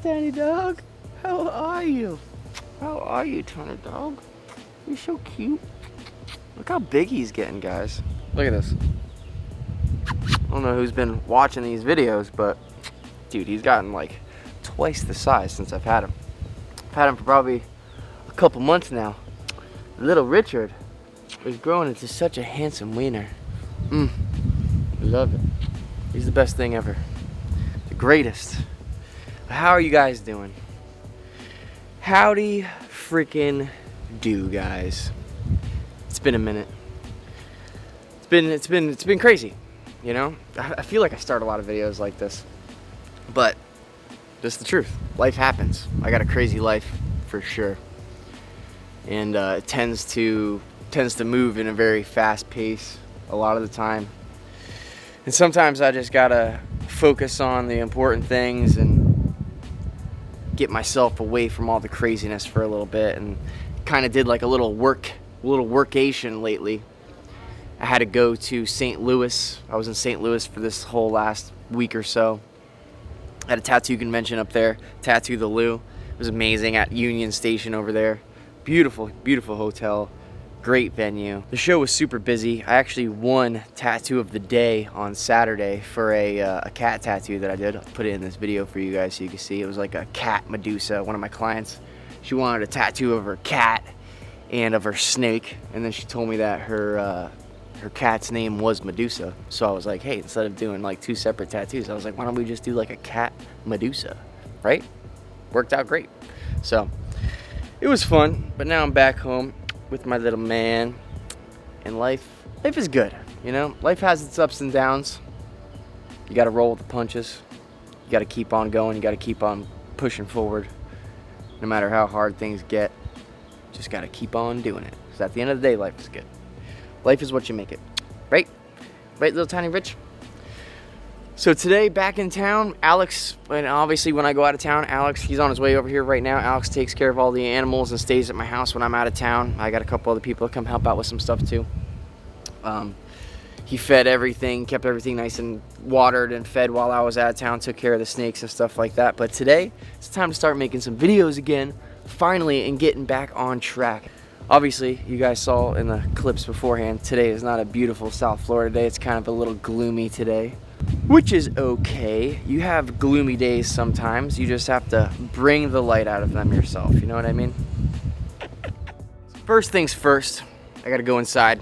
tiny dog. How are you? How are you, tiny dog? You're so cute. Look how big he's getting, guys. Look at this. I don't know who's been watching these videos, but dude, he's gotten like twice the size since I've had him. I've had him for probably a couple months now. Little Richard is growing into such a handsome wiener. Love it. He's the best thing ever. The greatest. How are you guys doing? Howdy freaking do, guys. It's been a minute. It's been crazy, you know? I feel like I start a lot of videos like this, but this is the truth. Life happens. I got a crazy life for sure, and it tends to move in a very fast pace a lot of the time. And sometimes I just gotta focus on the important things and get myself away from all the craziness for a little bit. And kind of did like a little workation lately. I had to go to St. Louis. I was in St. Louis for this whole last week or so. I had a tattoo convention up there, Tattoo the Lou. It was amazing at Union Station over there. Beautiful, beautiful hotel. Great venue. The show was super busy. I actually won Tattoo of the Day on Saturday for a cat tattoo that I did. I'll put it in this video for you guys so you can see. It was like a cat Medusa. One of my clients, she wanted a tattoo of her cat and of her snake, and then she told me that her cat's name was Medusa. So I was like, hey, instead of doing like two separate tattoos, I was like, why don't we just do like a cat Medusa, right? Worked out great. So it was fun, but now I'm back home with my little man, and life is good, you know? Life has its ups and downs. You gotta roll with the punches. You gotta keep on going. You gotta keep on pushing forward. No matter how hard things get, just gotta keep on doing it. Because at the end of the day, life is good. Life is what you make it, right? Right, little tiny Rich? So today, back in town, Alex, and obviously when I go out of town, Alex, he's on his way over here right now. Alex takes care of all the animals and stays at my house when I'm out of town. I got a couple other people that come help out with some stuff too. He fed everything, kept everything nice and watered and fed while I was out of town, took care of the snakes and stuff like that. But today, it's time to start making some videos again, finally, and getting back on track. Obviously, you guys saw in the clips beforehand, today is not a beautiful South Florida day. It's kind of a little gloomy today, which is okay. You have gloomy days sometimes. You just have to bring the light out of them yourself. You know what I mean? First things first, I gotta go inside,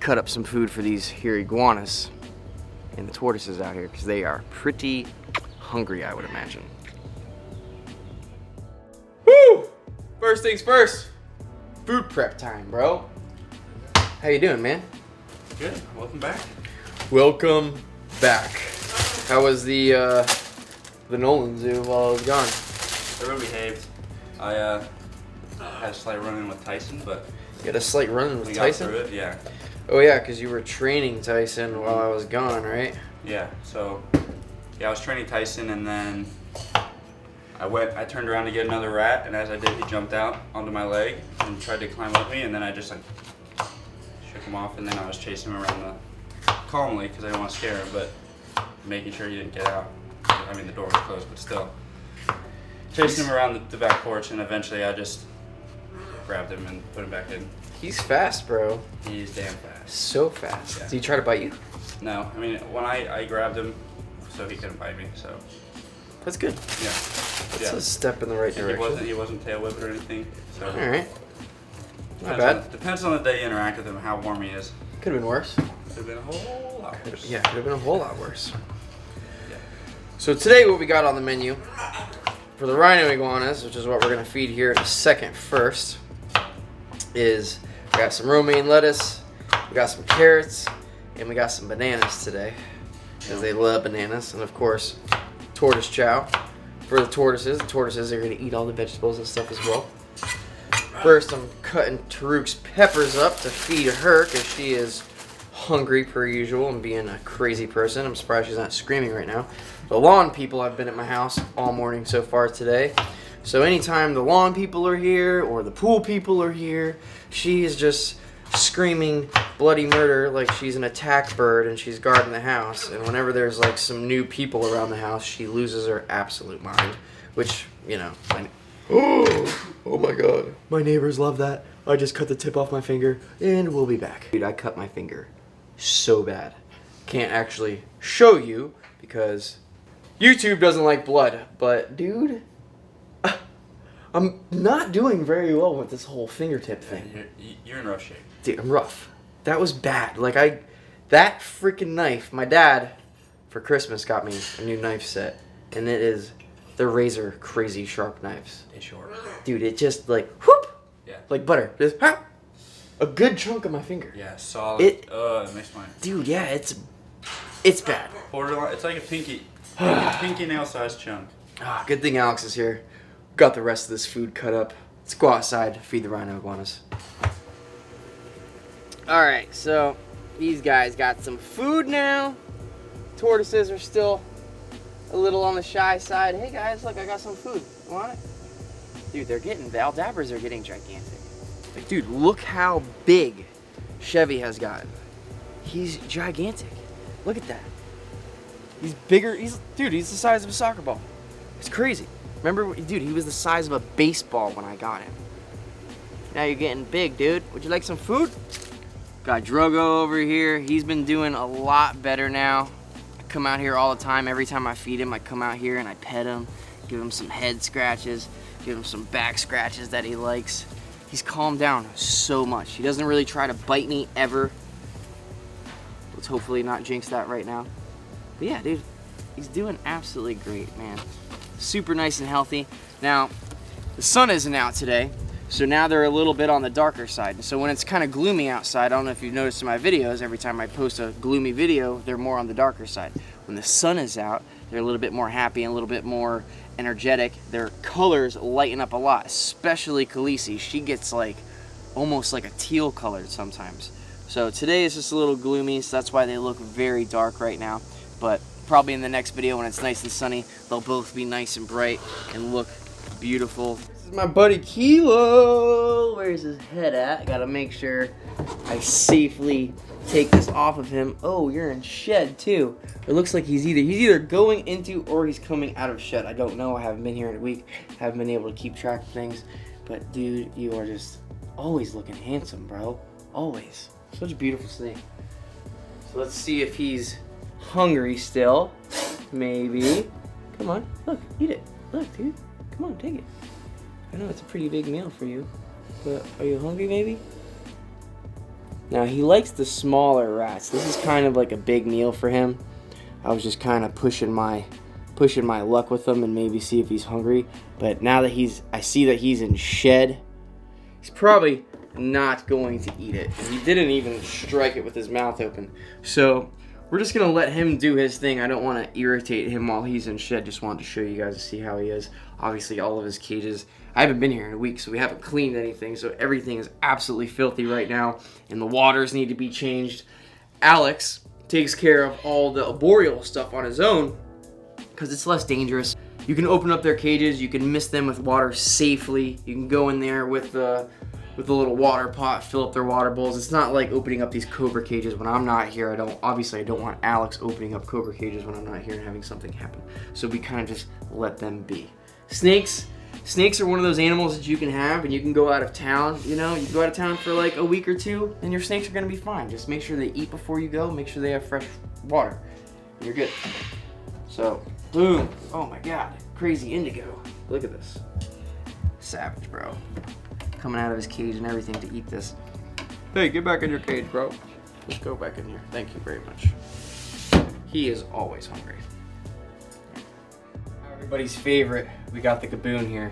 cut up some food for these here iguanas and the tortoises out here, because they are pretty hungry, I would imagine. Woo! First things first. Food prep time, bro. How you doing, man? Good. Welcome back. Welcome back. How was the Nolan Zoo while I was gone? Everyone behaved. I had a slight run-in with Tyson, but You had a slight run with we Tyson? got through it. Yeah. Oh yeah, because you were training Tyson while I was gone, right? Yeah. So, yeah, I was training Tyson, and then I turned around to get another rat, and as I did, he jumped out onto my leg and tried to climb up me, and then I just like shook him off, and then I was chasing him around calmly because I didn't want to scare him, but making sure he didn't get out. I mean, the door was closed, but still. Chasing him around the back porch, and eventually I just grabbed him and put him back in. He's fast, bro. He's damn fast. So fast. Yeah. Did he try to bite you? No, I mean, when I grabbed him, so he couldn't bite me, so. That's good. Yeah. That's a step in the right direction. He wasn't tail whipped or anything, so. Alright. Not bad. Depends on the day you interact with him, how warm he is. Could have been worse. Could have been a whole lot worse. Yeah, could have been a whole lot worse. Yeah. So today what we got on the menu for the rhino iguanas, which is what we're going to feed here in a second first, is we got some romaine lettuce, we got some carrots, and we got some bananas today, because they love bananas, and of course, tortoise chow for the tortoises. The tortoises are going to eat all the vegetables and stuff as well. First, I'm cutting Taruk's peppers up to feed her, because she is hungry per usual and being a crazy person. I'm surprised she's not screaming right now. The lawn people have been at my house all morning so far today. So anytime the lawn people are here or the pool people are here, she is just screaming bloody murder like she's an attack bird and she's guarding the house. And whenever there's like some new people around the house, she loses her absolute mind. Which, you know, oh my god. My neighbors love that. I just cut the tip off my finger and we'll be back. Dude, I cut my finger so bad. Can't actually show you because YouTube doesn't like blood. But dude, I'm not doing very well with this whole fingertip thing. You're in rough shape. Dude, I'm rough. That was bad. Like that freaking knife, my dad for Christmas got me a new knife set. And it is the razor crazy sharp knives. They short. Dude, it just like, whoop. Yeah. Like butter. Just, a good chunk of my finger. Yeah, solid. It makes mine. Dude, yeah, it's bad. Borderline. It's like a pinky nail sized chunk. Ah, good thing Alex is here. Got the rest of this food cut up. Let's go outside, feed the rhino iguanas. Alright, so these guys got some food now. Tortoises are still a little on the shy side. Hey guys, look, I got some food. You want it? Dude, the Aldabbers are getting gigantic. Like, dude, look how big Chevy has gotten. He's gigantic. Look at that. He's bigger. Dude, he's the size of a soccer ball. It's crazy. Remember, dude, he was the size of a baseball when I got him. Now you're getting big, dude. Would you like some food? Got Drogo over here. He's been doing a lot better now. I come out here all the time. Every time I feed him, I come out here and I pet him, give him some head scratches, give him some back scratches that he likes. He's calmed down so much. He doesn't really try to bite me ever. Let's hopefully not jinx that right now. But yeah, dude, he's doing absolutely great, man. Super nice and healthy. Now, the sun isn't out today, so now they're a little bit on the darker side. So when it's kind of gloomy outside, I don't know if you've noticed in my videos, every time I post a gloomy video, they're more on the darker side. When the sun is out, they're a little bit more happy and a little bit more energetic. Their colors lighten up a lot, especially Khaleesi. She gets like almost like a teal colored sometimes. So today is just a little gloomy, so that's why they look very dark right now. But probably in the next video when it's nice and sunny, they'll both be nice and bright and look beautiful. This is my buddy Kilo. Where's his head at? Gotta make sure I safely take this off of him. Oh, you're in shed too. It looks like he's either going into or he's coming out of shed. I don't know. I haven't been here in a week. Haven't been able to keep track of things. But dude, you are just always looking handsome, bro. Always. Such a beautiful snake. So let's see if he's hungry still. Maybe. Come on. Look, eat it. Look, dude. Come on, take it. I know it's a pretty big meal for you. But are you hungry, maybe? Now, he likes the smaller rats. This is kind of like a big meal for him. I was just kind of pushing my luck with him and maybe see if he's hungry. But now that I see that he's in shed, he's probably not going to eat it. And he didn't even strike it with his mouth open. So we're just going to let him do his thing. I don't want to irritate him while he's in shed. Just wanted to show you guys to see how he is. Obviously, all of his cages. I haven't been here in a week, so we haven't cleaned anything. So everything is absolutely filthy right now. And the waters need to be changed. Alex takes care of all the arboreal stuff on his own because it's less dangerous. You can open up their cages. You can mist them with water safely. You can go in there with the little water pot, fill up their water bowls. It's not like opening up these cobra cages when I'm not here. I don't want Alex opening up cobra cages when I'm not here and having something happen. So we kind of just let them be. Snakes are one of those animals that you can have and you can go out of town, you know, you can go out of town for like a week or two and your snakes are gonna be fine. Just make sure they eat before you go, make sure they have fresh water, and you're good. So, boom. Oh my God, crazy indigo. Look at this. Savage, bro. Coming out of his cage and everything to eat this. Hey, get back in your cage, bro. Let's go back in here. Thank you very much. He is always hungry. Everybody's favorite, we got the Gaboon here.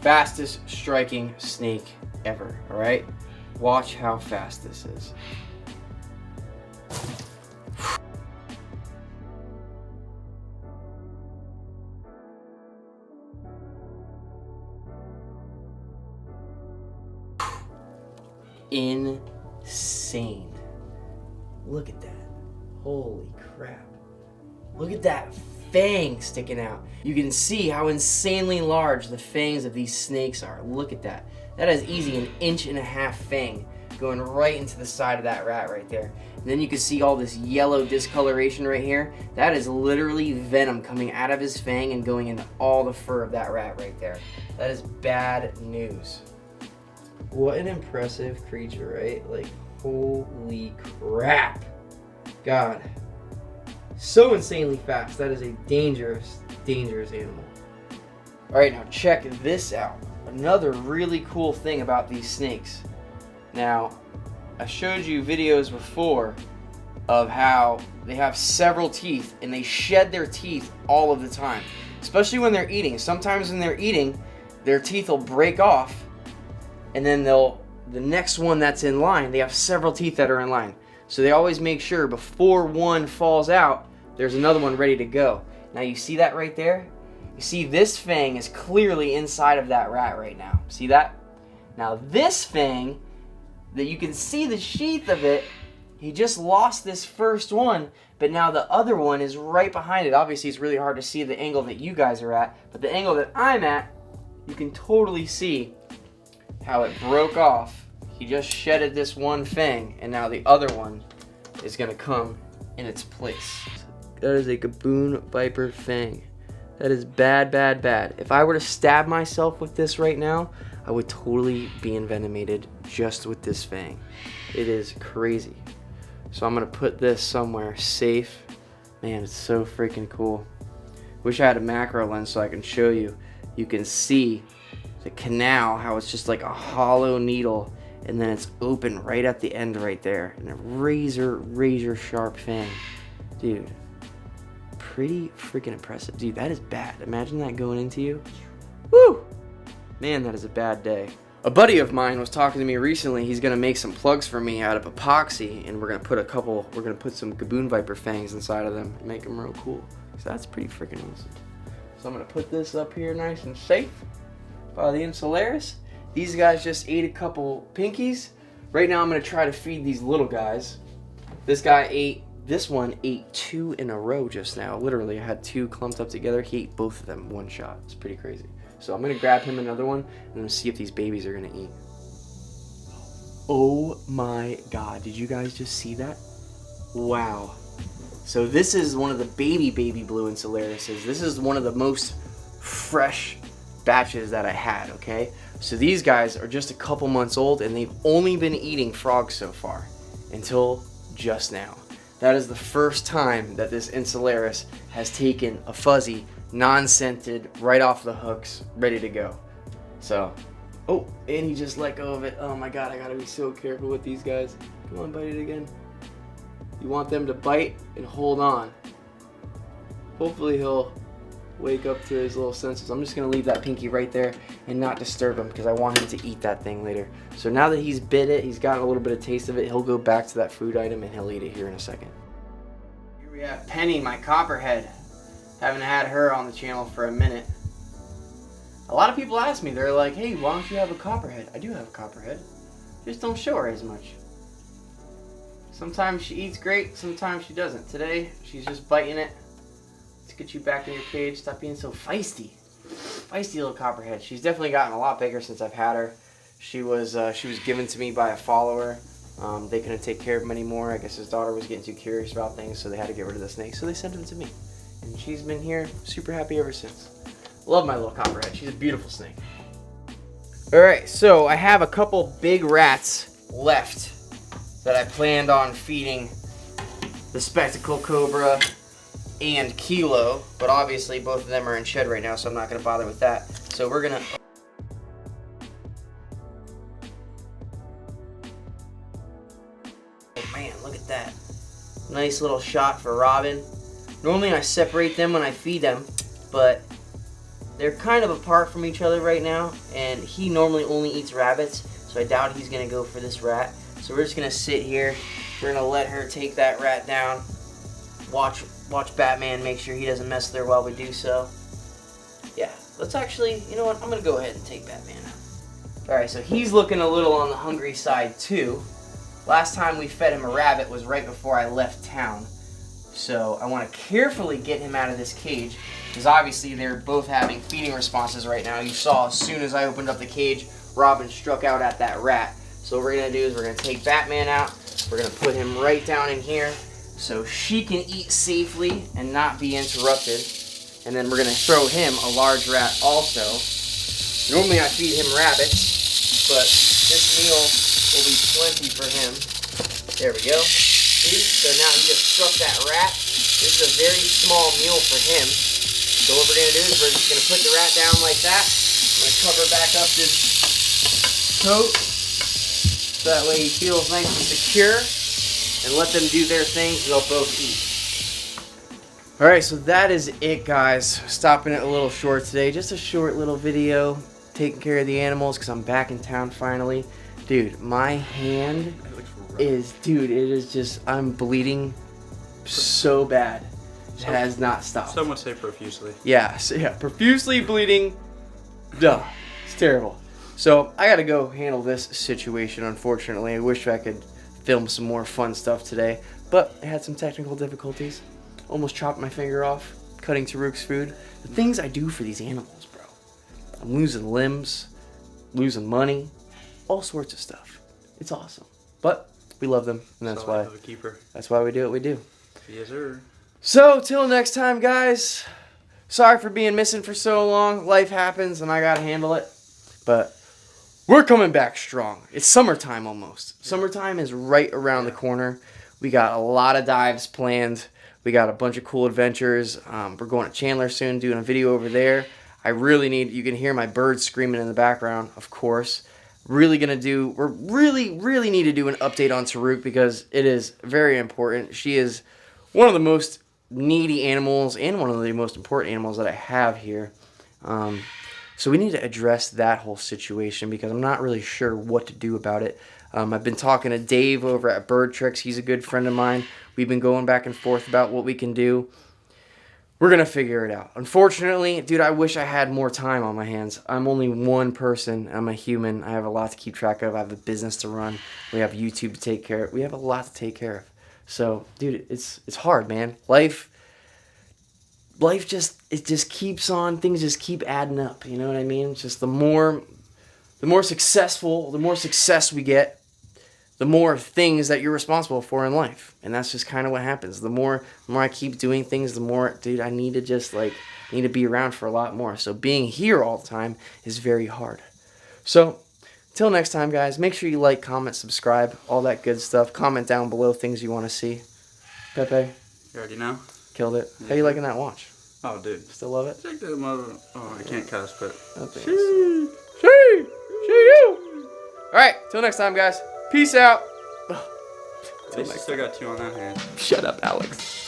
Fastest striking snake ever, all right? Watch how fast this is. Insane. Look at that. Holy crap. Look at that fang sticking out. You can see how insanely large the fangs of these snakes are. Look at that. That is easy 1.5 inch fang. going right into the side of that rat right there. And then you can see all this yellow discoloration right here. That is literally venom coming out of his fang and going into all the fur of that rat right there. That is bad news. What an impressive creature, right? Like, holy crap. God. So insanely fast. That is a dangerous, dangerous animal. Alright, now check this out. Another really cool thing about these snakes. Now, I showed you videos before of how they have several teeth and they shed their teeth all of the time. Especially when they're eating. Sometimes when they're eating, their teeth will break off and then the next one that's in line, they have several teeth that are in line. So they always make sure before one falls out, there's another one ready to go. Now you see that right there? You see this fang is clearly inside of that rat right now. See that? Now this fang, that you can see the sheath of it, he just lost this first one, but now the other one is right behind it. Obviously it's really hard to see the angle that you guys are at, but the angle that I'm at, you can totally see how it broke off. He just shedded this one fang, and now the other one is gonna come in its place. That is a Kaboon Viper fang. That is bad, bad, bad. If I were to stab myself with this right now, I would totally be envenomated just with this fang. It is crazy. So I'm gonna put this somewhere safe. Man, it's so freaking cool. Wish I had a macro lens so I can show you. You can see the canal, how it's just like a hollow needle, and then it's open right at the end right there. And a razor sharp fang. Dude, pretty freaking impressive. Dude, that is bad. Imagine that going into you. Woo! Man, that is a bad day. A buddy of mine was talking to me recently. He's gonna make some plugs for me out of epoxy, and we're gonna put some Kaboon Viper fangs inside of them and make them real cool. So that's pretty freaking awesome. So I'm gonna put this up here nice and safe by the Insularis. These guys just ate a couple pinkies. Right now I'm gonna try to feed these little guys. This one ate 2 in a row just now. Literally, I had 2 clumped up together. He ate both of them one shot. It's pretty crazy. So I'm gonna grab him another one and then see if these babies are gonna eat. Oh my God, did you guys just see that? Wow. So this is one of the baby blue Insularises. This is one of the most fresh batches that I had, okay? So these guys are just a couple months old and they've only been eating frogs so far until just now. That is the first time that this Insularis has taken a fuzzy, non-scented, right off the hooks, ready to go. So, oh, and he just let go of it. Oh my God, I gotta be so careful with these guys. Come on, bite it again. You want them to bite and hold on. Hopefully he'll wake up to his little senses. I'm just gonna leave that pinky right there and not disturb him because I want him to eat that thing later. So now that he's bit it, he's gotten a little bit of taste of it, he'll go back to that food item and he'll eat it here in a second. Here we have Penny, my Copperhead. Haven't had her on the channel for a minute. A lot of people ask me, they're like, hey, why don't you have a Copperhead? I do have a Copperhead. Just don't show her as much. Sometimes she eats great, sometimes she doesn't. Today, she's just biting it. Let's get you back in your cage. Stop being so feisty. Feisty little Copperhead. She's definitely gotten a lot bigger since I've had her. She was given to me by a follower. They couldn't take care of him anymore. I guess his daughter was getting too curious about things, so they had to get rid of the snake. So they sent him to me. And she's been here super happy ever since. Love my little Copperhead. She's a beautiful snake. Alright, so I have a couple big rats left that I planned on feeding the Spectacle Cobra and Kilo, but obviously both of them are in shed right now, so I'm not going to bother with that. So we're going to... Oh man, look at that. Nice little shot for Robin. Normally I separate them when I feed them, but they're kind of apart from each other right now, and he normally only eats rabbits, so I doubt he's going to go for this rat. So we're just going to sit here. We're going to let her take that rat down. Watch Batman, make sure he doesn't mess with her while we do so. Yeah, let's actually, you know what, I'm going to go ahead and take Batman out. Alright, so he's looking a little on the hungry side too. Last time we fed him a rabbit was right before I left town. So I want to carefully get him out of this cage, because obviously they're both having feeding responses right now. You saw as soon as I opened up the cage, Robin struck out at that rat. So what we're gonna do is we're gonna take Batman out. We're gonna put him right down in here so she can eat safely and not be interrupted. And then we're gonna throw him a large rat also. Normally I feed him rabbits, but this meal will be plenty for him. There we go. See? So now he just struck that rat. This is a very small meal for him. So what we're gonna do is we're just gonna put the rat down like that. I'm gonna cover back up this coat so that way he feels nice and secure. And let them do their thing so they'll both eat. Alright, so that is it, guys. Stopping it a little short today. Just a short little video taking care of the animals because I'm back in town finally. Dude, my hand is, dude, it is just, I'm bleeding so bad. It has not stopped. Some would say profusely. Yeah, so yeah, profusely bleeding. Duh. It's terrible. So I gotta go handle this situation, unfortunately. I wish I could film some more fun stuff today, but I had some technical difficulties. Almost chopped my finger off cutting Taruk's food. The things I do for these animals, bro. I'm losing limbs, losing money, all sorts of stuff. It's awesome, but we love them, and that's why we do what we do. Yes, sir. So till next time, guys. Sorry for being missing for so long. Life happens, and I gotta handle it, but we're coming back strong. It's summertime almost. Summertime is right around the corner. We got a lot of dives planned. We got a bunch of cool adventures. We're going to Chandler soon, doing a video over there. I really need, you can hear my birds screaming in the background, of course. We really need to do an update on Taruk because it is very important. She is one of the most needy animals and one of the most important animals that I have here. So we need to address that whole situation because I'm not really sure what to do about it. I've been talking to Dave over at Bird Tricks. He's a good friend of mine. We've been going back and forth about what we can do. We're going to figure it out. Unfortunately, dude, I wish I had more time on my hands. I'm only one person. I'm a human. I have a lot to keep track of. I have a business to run. We have YouTube to take care of. We have a lot to take care of. So, dude, it's hard, man. Life just keeps on, things just keep adding up, you know what I mean? It's just the more success we get, the more things that you're responsible for in life. And that's just kind of what happens. The more I keep doing things, the more, dude, I need to just need to be around for a lot more. So being here all the time is very hard. So till next time, guys, make sure you like, comment, subscribe, all that good stuff. Comment down below things you want to see. Pepe? You already know. Killed it. How you liking that watch? Oh, dude. Still love it? Check that mother. Oh, I can't cuss, but. See you. All right. Till next time, guys. Peace out. At least I still got 2 on that hand. Shut up, Alex.